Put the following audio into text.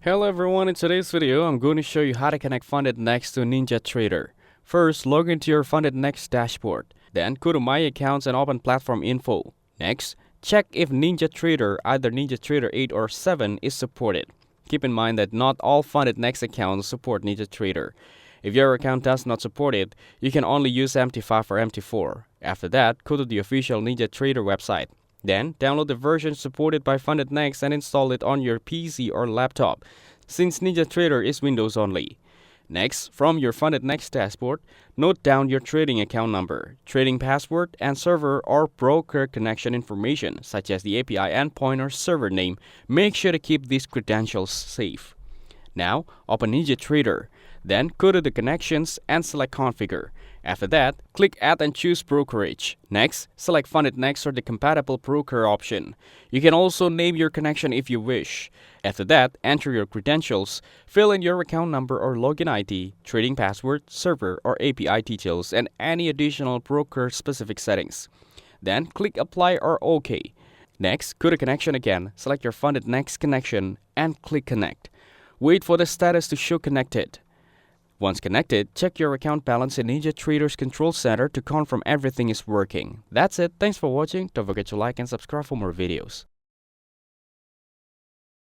Hello everyone, in today's video, I'm going to show you how to connect Fundednext to Ninjatrader. First, log into your Fundednext dashboard. Then, go to My Accounts and open Platform Info. Next, check if Ninjatrader, either Ninjatrader 8 or 7, is supported. Keep in mind that not all Fundednext accounts support Ninjatrader. If your account does not support it, you can only use MT5 or MT4. After that, go to the official Ninjatrader website. Then, download the version supported by Fundednext and install it on your PC or laptop, since Ninjatrader is Windows only. Next, from your Fundednext dashboard, note down your trading account number, trading password, and server or broker connection information, such as the API endpoint or server name. Make sure to keep these credentials safe. Now, open Ninjatrader. Then, go to the Connections and select Configure. After that, click Add and choose Brokerage. Next, select Fundednext or the compatible broker option. You can also name your connection if you wish. After that, enter your credentials, fill in your account number or login ID, trading password, server or API details, and any additional broker-specific settings. Then, click Apply or OK. Next, go to Connection again, select your Fundednext connection, and click Connect. Wait for the status to show connected. Once connected, check your account balance in Ninjatrader's Control Center to confirm everything is working. That's it. Thanks for watching. Don't forget to like and subscribe for more videos.